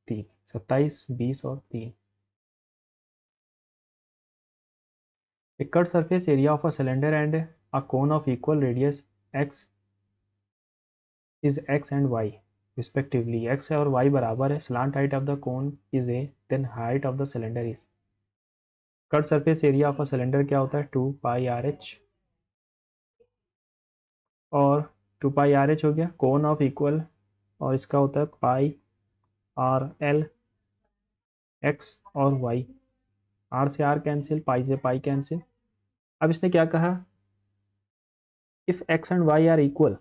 S1: 3, 27 20 और 3। A cut surface area of a cylinder and a cone of equal radius x is x and y respectively. x और y बराबर है, slant height of the cone is a, then height of the cylinder is। Cut surface area of a cylinder क्या होता है? 2πRh, और 2πRh हो गया। कोन ऑफ इक्वल, और इसका होता है πRL, x और y। r से r कैंसिल, पाई से पाई कैंसिल। अब इसने क्या कहा? If x and y are equal,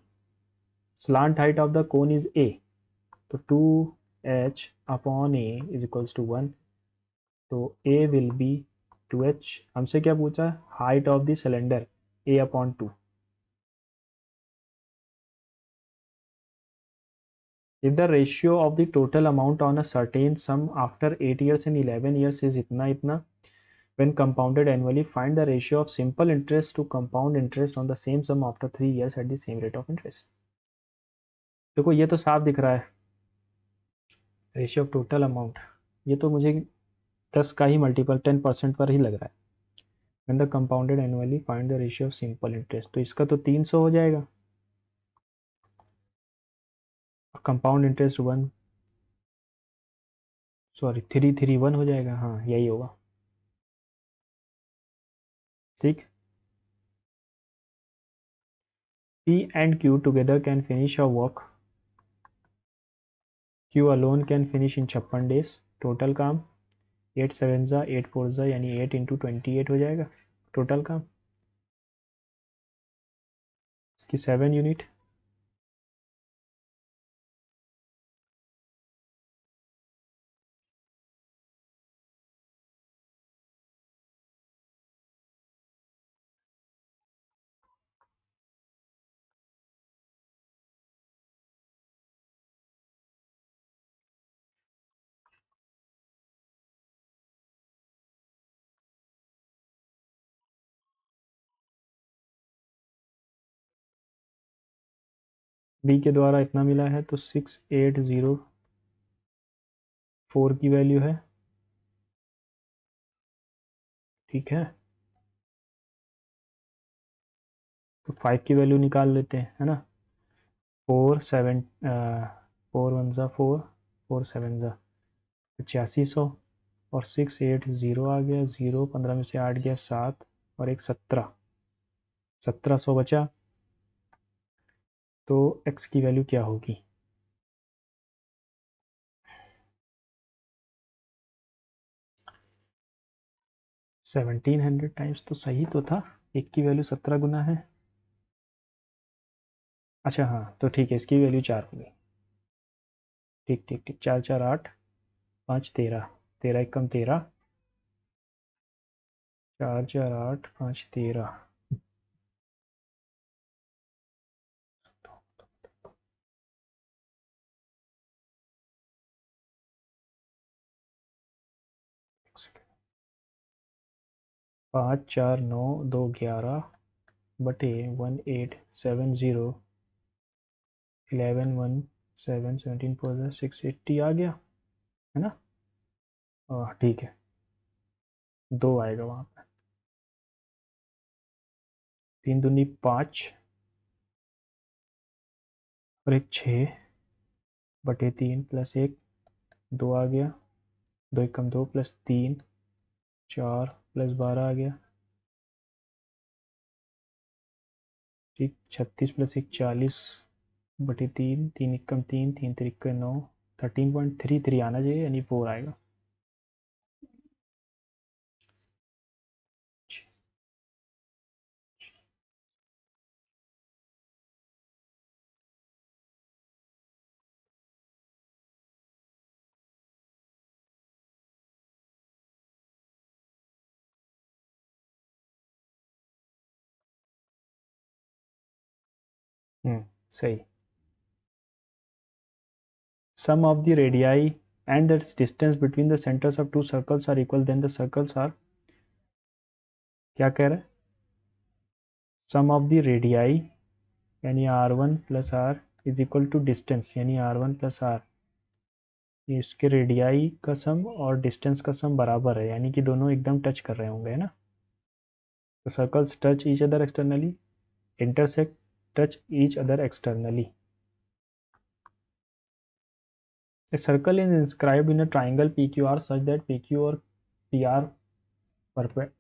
S1: slant height of the cone is a, तो 2h upon a is equals to 1, तो a विल बी 2h. हमसे क्या पूछा? Height of the cylinder, a upon 2. If the ratio of the total amount on a certain sum after 8 years and 11 years is इतना when compounded annually, find the ratio of simple interest to compound interest on the same sum after 3 years at the same rate of interest. देखो ये तो साफ दिख रहा है, रेशियो ऑफ टोटल अमाउंट, ये तो मुझे 10 का ही मल्टीपल 10% पर ही लग रहा है. when the compounded annually find the ratio of simple interest, तो इसका तो 300 हो जाएगा, कंपाउंड इंटरेस्ट 1 सॉरी 331 हो जाएगा. हाँ यही होगा. ठीक. P and Q together can finish a work. Q alone can finish in 56 days. Total काम 8 7 जा 8 4 जा यानी 8 इंटू 28 हो जाएगा टोटल काम. इसकी 7 यूनिट. बी के द्वारा इतना मिला है तो 6804 की वैल्यू है. ठीक है, तो 5 की वैल्यू निकाल लेते हैं, है ना. 4 1 जा 4 4 7 जा 8500 और 680 आ गया. 0 15 में से 8 गया 7 और एक 1700 बचा. तो x की वैल्यू क्या होगी? 1700 टाइम्स तो सही तो था, एक की वैल्यू 17 गुना है. अच्छा हाँ तो ठीक है, इसकी वैल्यू 4 होगी. ठीक ठीक ठीक. 4 4 8 5 13, 13 एक कम 13, 4 4 8 5 13. 5 4 9 2 11 बटे 1870 11 1 7 17 4 680 आ गया, है ना. ठीक है, 2 आएगा वहाँ पे. 3 दूनी 5 और एक 6 बटे 3 प्लस 1 2 आ गया. 2 एक कम 2 प्लस 3 4 प्लस 12 आ गया. ठीक. 36 प्लस 1 40 बटे 3 3 एक कम 3 3 3 9 13.33 आना चाहिए यानी 4 आएगा. सही. Sum of the radii and the distance between the centers of two circles are equal, then the circles are, क्या कह रहा है? Sum of the radii यानी r1 plus r is equal to distance यानी r1 प्लस r. इसके रेडियाई का सम और डिस्टेंस का सम बराबर है यानी कि दोनों एकदम टच कर रहे होंगे, है ना. तो circles touch each other externally, intersect, touch each other externally. A circle is inscribed in a triangle PQR such that PQ or PR perpendicular.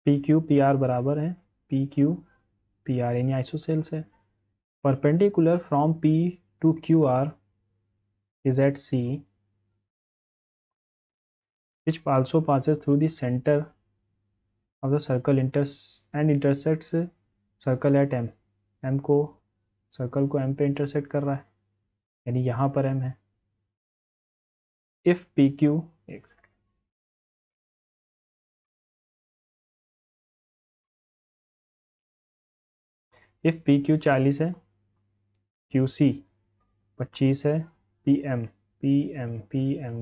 S1: PQ PR बराबर है PQ PR यानी आइसोसेल्स है. Perpendicular from P to QR is at C, which also passes through the center of the circle and intersects circle at M. M को सर्कल को M पे इंटरसेक्ट कर रहा है, यानी यहाँ पर M है. If PQ, एक सेकंड, if PQ 40 है, QC 25 है, PM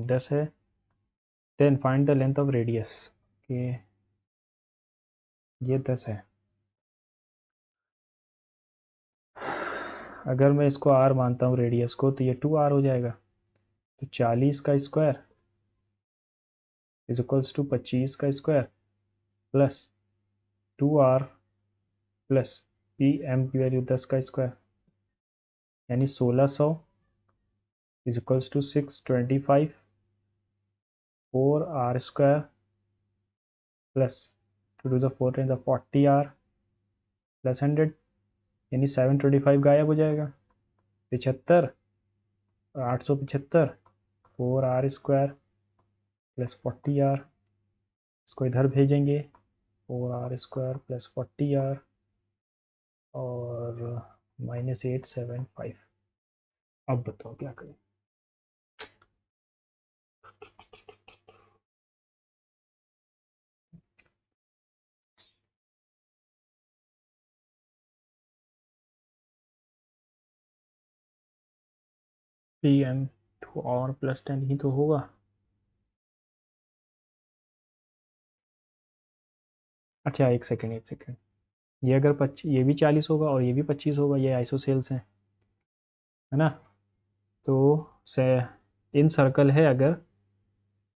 S1: 10 है, then find the length of radius. कि ये 10 है. अगर मैं इसको R मानता हूँ रेडियस को, तो ये 2R हो जाएगा. तो 40 का स्क्वायर इज इक्वल्स टू 25 का square plus 2R plus PM की वैल्यू 10 का स्क्वायर, यानी 1600 is equals to 625 4R square plus 2 to the 4 times the 40R plus 100, यानी 725 गायब हो जाएगा. 75 875 4R स्क्वायर प्लस 40R, इसको इधर भेजेंगे, 4R स्क्वायर प्लस 40R और -875. अब बताओ क्या करें. PM टू और प्लस 10 ही तो होगा. अच्छा एक सेकेंड, ये अगर 25, ये भी 40 होगा और ये भी 25 होगा, ये आइसोसेल्स हैं, है ना. तो से इन सर्कल है, अगर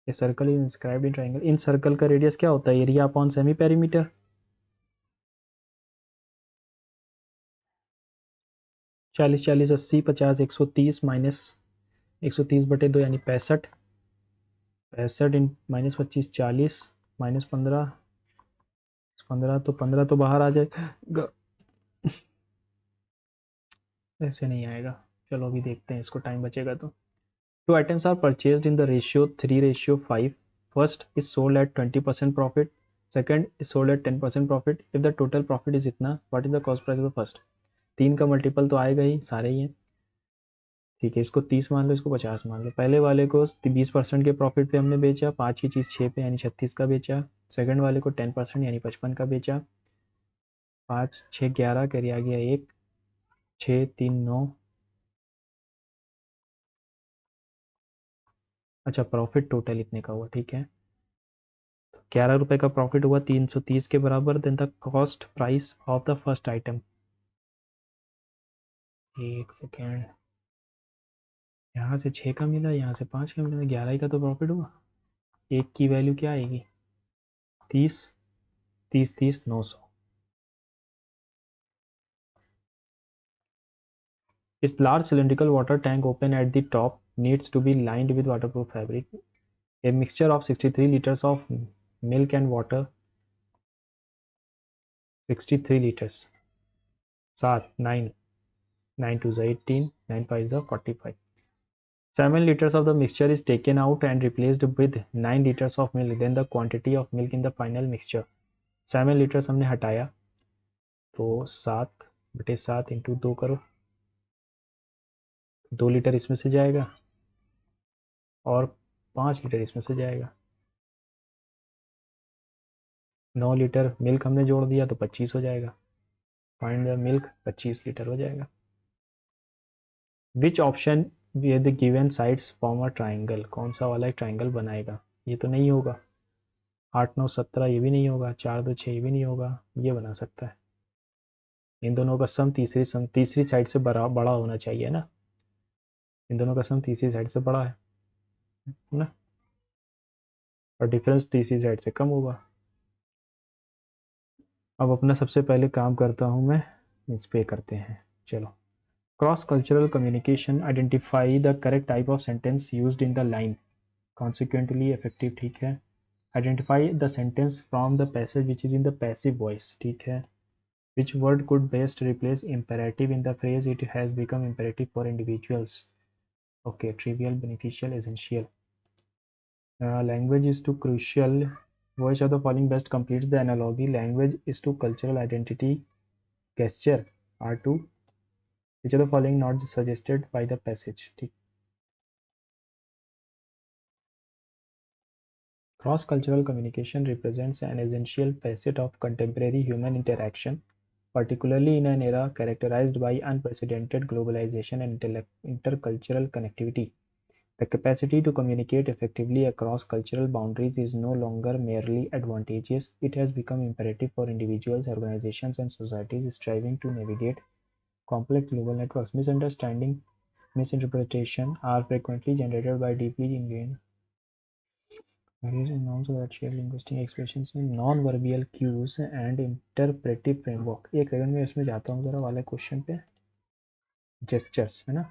S1: ये circle is inscribed in triangle, in circle का रेडियस क्या होता है, area upon semi perimeter. 40 40 80 50 130 minus 130/2 यानी 65 इन -25 40 -15 15 तो बाहर आ जाएगा, ऐसे नहीं आएगा. चलो अभी देखते हैं, इसको टाइम बचेगा तो. Two items are purchased in the ratio 3:5. First is sold at 20% profit. Second is sold at 10% profit. If the total profit is इतना, what is the cost price of the first? 3 का मल्टीपल तो आएगा ही, सारे ही हैं. ठीक है, इसको 30 मान लो, इसको 50 मान लो. पहले वाले को 20% के प्रॉफिट पे हमने बेचा, 5 की चीज़ 6 पे यानी 36 का बेचा. सेकंड वाले को 10% यानी 55 का बेचा. 5 6 11 कैरी आ गया 1, 6 3 9. अच्छा प्रॉफिट टोटल इतने का हुआ, ठीक है. 11 रुपये का प्रॉफिट हुआ, 330 के बराबर. Then the cost price of the first item. एक सेकेंड, यहाँ से 6 का मिला, यहाँ से 5 का मिला, 11 का तो प्रॉफिट हुआ. एक की वैल्यू क्या आएगी, 30 30 30 900. इस large cylindrical water tank open at the top needs to be lined with waterproof fabric. A mixture of 63 liters of milk and water, 63 liters, 7 9 9 2 is 18, 9 5 is 45. 7 liters of the mixture is taken out and replaced with 9 liters of milk. Then the quantity of milk in the final mixture. 7 liters हमने हटाया, तो 7/7 इंटू 2 करो, 2 लीटर इसमें से जाएगा और 5 लीटर इसमें से जाएगा. 9 लीटर मिल्क हमने जोड़ दिया तो 25 हो जाएगा. फाइंड द मिल्क, 25 लीटर हो जाएगा. Which option with the given sides form a triangle, कौन सा वाला एक ट्राइंगल बनाएगा. ये तो नहीं होगा. 8 9 17 ये भी नहीं होगा. 4 2 6 ये भी नहीं होगा. ये बना सकता है. इन दोनों का सम तीसरी साइड से बड़ा होना चाहिए ना. इन दोनों का सम तीसरी साइड से बड़ा है ना, और डिफरेंस तीसरी साइड से कम होगा. अब अपना सबसे पहले काम करता हूँ मैं, इस पे करते हैं. चलो, cross cultural communication, identify the correct type of sentence used in the line, consequently effective, ठीक है. Identify the sentence from the passage which is in the passive voice, ठीक है. Which word could best replace imperative in the phrase it has become imperative for individuals. Okay, trivial, beneficial, essential. Language is too crucial. Which of the following best completes the analogy? Language is to cultural identity. Gesture are to. Which of the following not suggested by the passage? Cross-cultural communication represents an essential facet of contemporary human interaction, particularly in an era characterized by unprecedented globalization and intercultural connectivity. The capacity to communicate effectively across cultural boundaries is no longer merely advantageous, it has become imperative for individuals, organizations, and societies striving to navigate complex global networks. Misunderstanding, misinterpretation are frequently generated by deeply ingrained values and norms that share linguistic expressions में non-verbal cues and interpretive framework. एक सेकंड में इसमें जाता हूँ जरा वाले क्वेश्चन पे. जेस्चर्स है ना.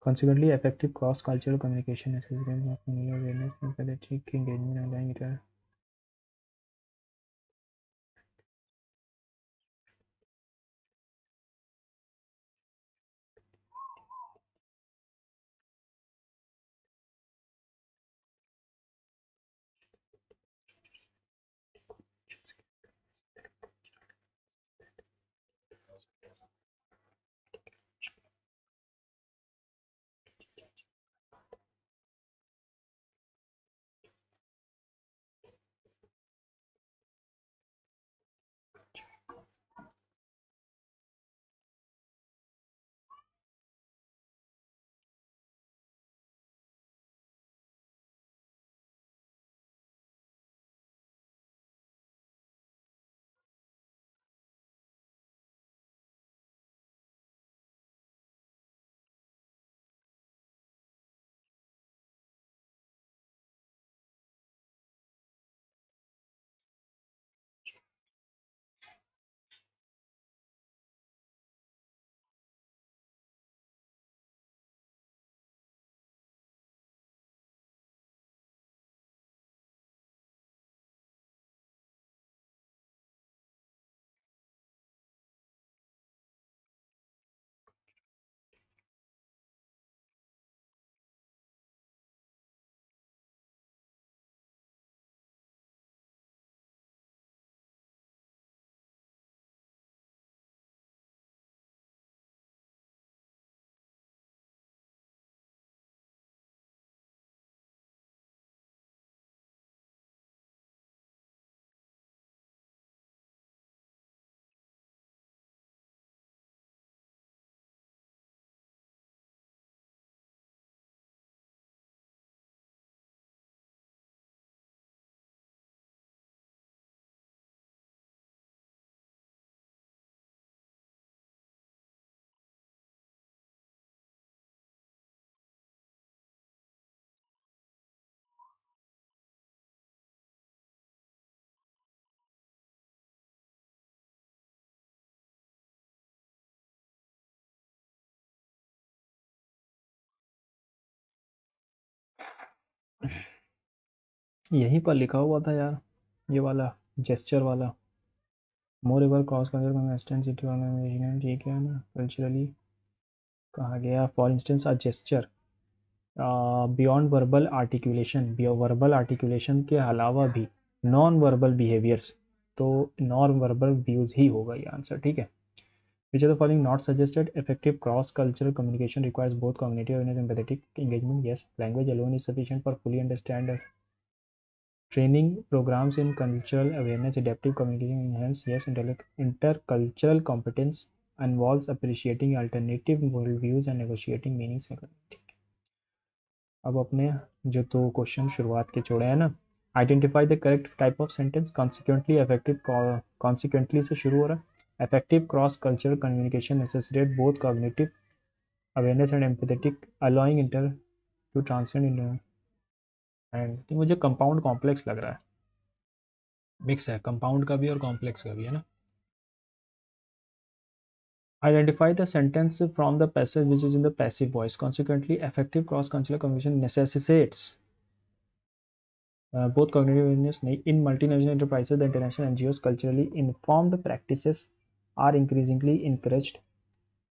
S1: Consequently, effective cross-cultural communication necessitates not only awareness, empathetic engagement, and language. यहीं पर लिखा हुआ था यार, ये वाला जेस्चर वाला. Moreover cross culture extend city organisation, ठीक है ना. कल्चरली कहा गया for instance a gesture beyond verbal articulation, verbal articulation के अलावा भी नॉन वर्बल बिहेवियर्स, तो नॉन वर्बल व्यूज ही होगा ये आंसर. ठीक है. Which of the following not suggested? Effective cross-cultural communication requires both cognitive awareness and empathetic engagement. Yes. Language alone is sufficient for fully understand. Training programs in cultural awareness, adaptive communication enhance. Yes. Intercultural competence involves appreciating alternative worldviews and negotiating meanings. अब अपने जो दो क्वेश्चन शुरुआत के छोड़े हैं ना. Identify the correct type of sentence. Consequently effective, consequently से शुरू हो रहा है. Effective cross cultural communication necessitate both cognitive awareness and empathetic allowing inter to transcend in. And मुझे कंपाउंड कॉम्प्लेक्स लग रहा है. मिक्स है कंपाउंड का भी और कॉम्प्लेक्स का भी है ना. Identify the sentence from the passage which is in the passive voice. Consequently, effective cross-cultural communication necessitates both cognitive awareness. In multinational enterprises, the international NGOs culturally informed practices are increasingly encouraged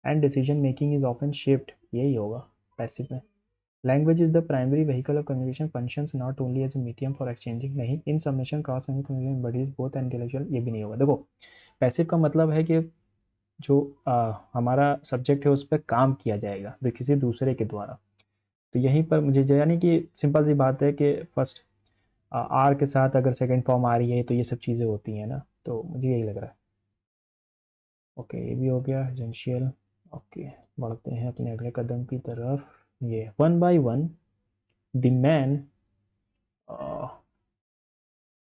S1: and decision making is often shift, यही होगा पैसिव में। Language is the primary vehicle of communication functions not only as a medium for exchanging, नहीं in submission cross communication bodies both intellectual, ये भी नहीं होगा। देखो पैसिव का मतलब है कि जो हमारा सब्जेक्ट है उस पर काम किया जाएगा किसी दूसरे के द्वारा। तो यहीं पर मुझे यानी कि सिंपल सी बात है कि फर्स्ट आर के साथ अगर सेकंड फॉर्म आ रही है तो ये सब चीज़ें होती हैं ना, तो मुझे यही लग रहा है। ओके ये भी हो गया एजेंशियल। ओके बढ़ते हैं अपने अगले कदम की तरफ। ये one by one the man,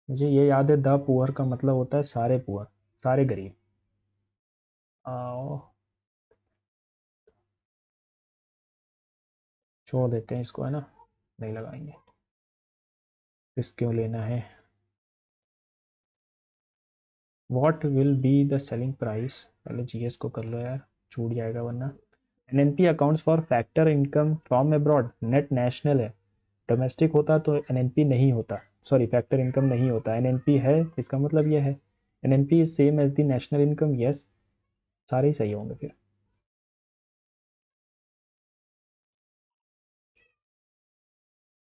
S1: मुझे ये याद है द पुअर का मतलब होता है सारे पुअर, सारे गरीब। छोड़ देते हैं इसको, है ना, नहीं लगाएंगे, रिस्क क्यों लेना है। What will be the selling price, पहले जीएस को कर लो यार, छूट जाएगा वरना। NNP accounts for factor income from abroad, net national है, डोमेस्टिक होता तो एनएनपी नहीं होता, सॉरी फैक्टर इनकम नहीं होता, एनएनपी है, इसका मतलब ये है NNP is same as the national income, yes, सारे ही सही होंगे फिर।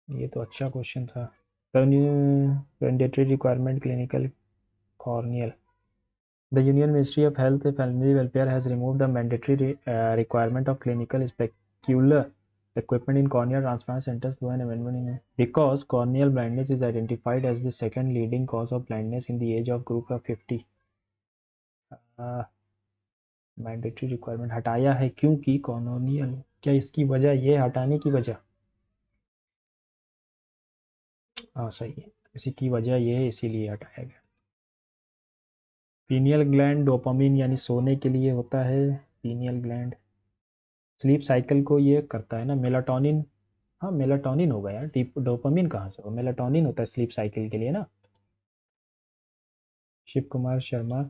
S1: ये तो अच्छा क्वेश्चन था। Mandatory requirement clinical corneal, the union ministry of health and family welfare has removed the mandatory requirement of clinical specular equipment in corneal transplant centers through an amendment in because corneal blindness is identified as the second leading cause of blindness in the age of group of 50। Mandatory requirement हटाया है क्योंकि कॉर्नियल, क्या इसकी वजह ये हटाने की वजह, हाँ सही है, इसी की वजह ये है इसीलिए हटाया गया। पीनियल ग्लैंड डोपामिन यानी सोने के लिए होता है, पीनियल ग्लैंड स्लीप साइकिल को ये करता है ना, मेलाटोनिन, हाँ मेलाटोनिन होगा यार, डोपामिन कहाँ से होगा, मेलाटोनिन होता है स्लीप साइकिल के लिए ना। शिव कुमार शर्मा,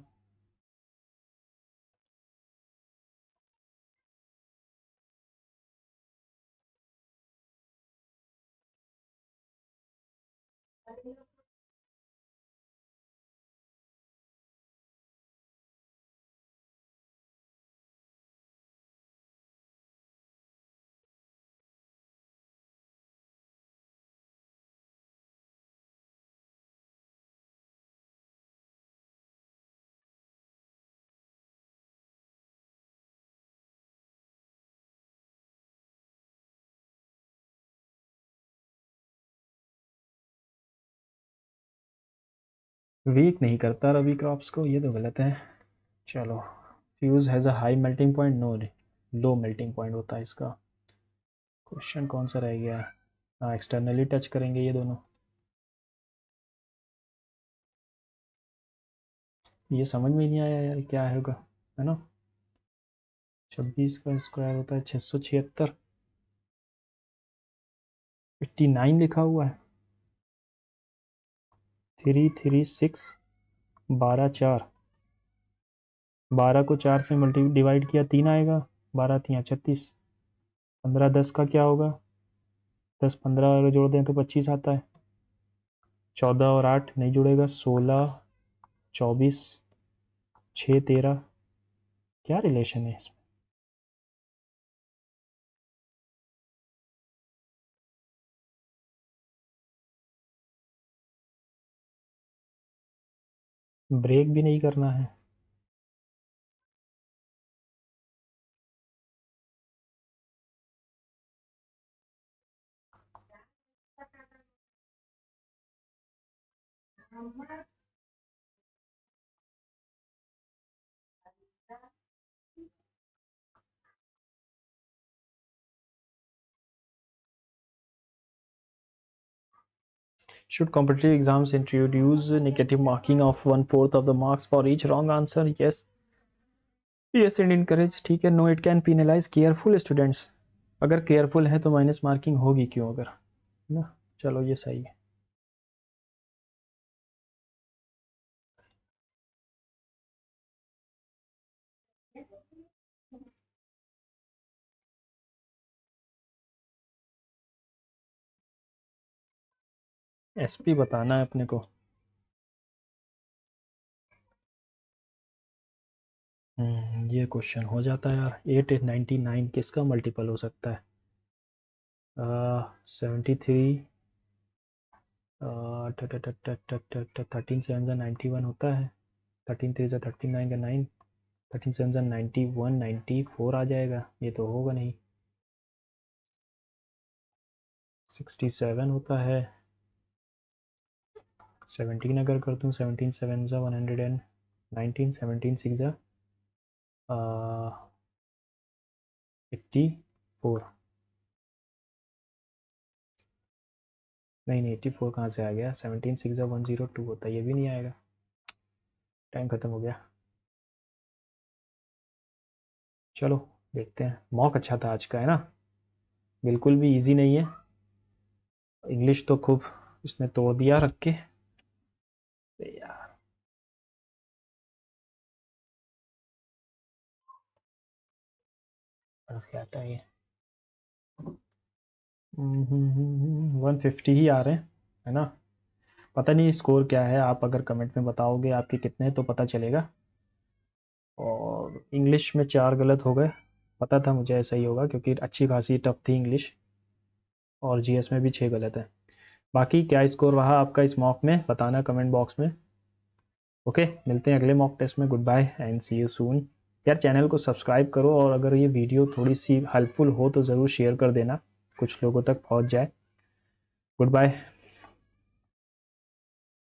S1: वीक नहीं करता रवि क्रॉप्स को, ये तो गलत है। चलो fuse has a high melting point, no low melting point होता है इसका। क्वेश्चन कौन सा रह गया, हाँ एक्सटर्नली टच करेंगे ये दोनों, ये समझ में ही नहीं आया यार क्या होगा, है ना। 26 का स्क्वायर होता है 676, 89 लिखा हुआ है, 336, 12 4, 12 को 4 से मल्टी डिवाइड किया 3 आएगा, 12 3 36, 15 10 का क्या होगा, 10 15 जोड़ दें तो 25 आता है, 14 और 8 नहीं जुड़ेगा, 16 24, 6 13, क्या रिलेशन है इसमें। ब्रेक भी नहीं करना है। Should competitive exams introduce negative marking of 1/4 of the marks for each wrong answer? Yes. Yes and encourage, ठीक है। No it can penalize careful students, अगर केयरफुल है तो माइनस मार्किंग होगी क्यों अगर, है ना। चलो ये सही है। एसपी बताना है अपने को। ये क्वेश्चन हो जाता है यार। 899 किसका मल्टीपल हो सकता है? 73 13 7 91 होता है। 13 3 39 का 9, 13 7 91, 94 आ जाएगा। ये तो होगा नहीं। 67 होता है। 17 अगर कर दूँ, 17 7 119, 17 6 84। नहीं 84 कहाँ से आ गया? 17 6 102 होता है, ये भी नहीं आएगा। टाइम ख़त्म हो गया। चलो देखते हैं। मॉक अच्छा था आज का, है ना? बिल्कुल भी इजी नहीं है। इंग्लिश तो खूब इसने तोड़ दिया रख के यार। क्या आता है ये? 150 ही आ रहे हैं, है ना? पता नहीं स्कोर क्या है, आप अगर कमेंट में बताओगे आपके कितने तो पता चलेगा। और इंग्लिश में 4 गलत हो गए। पता था मुझे ऐसा ही होगा क्योंकि अच्छी खासी टफ थी इंग्लिश। और जीएस में भी 6 गलत है। बाकी क्या स्कोर रहा आपका इस मॉक में, बताना कमेंट बॉक्स में। ओके, मिलते हैं अगले मॉक टेस्ट में। Goodbye and see you soon. यार चैनल को सब्सक्राइब करो, और अगर ये वीडियो थोड़ी सी हेल्पफुल हो तो ज़रूर शेयर कर देना, कुछ लोगों तक पहुंच जाए। Good bye.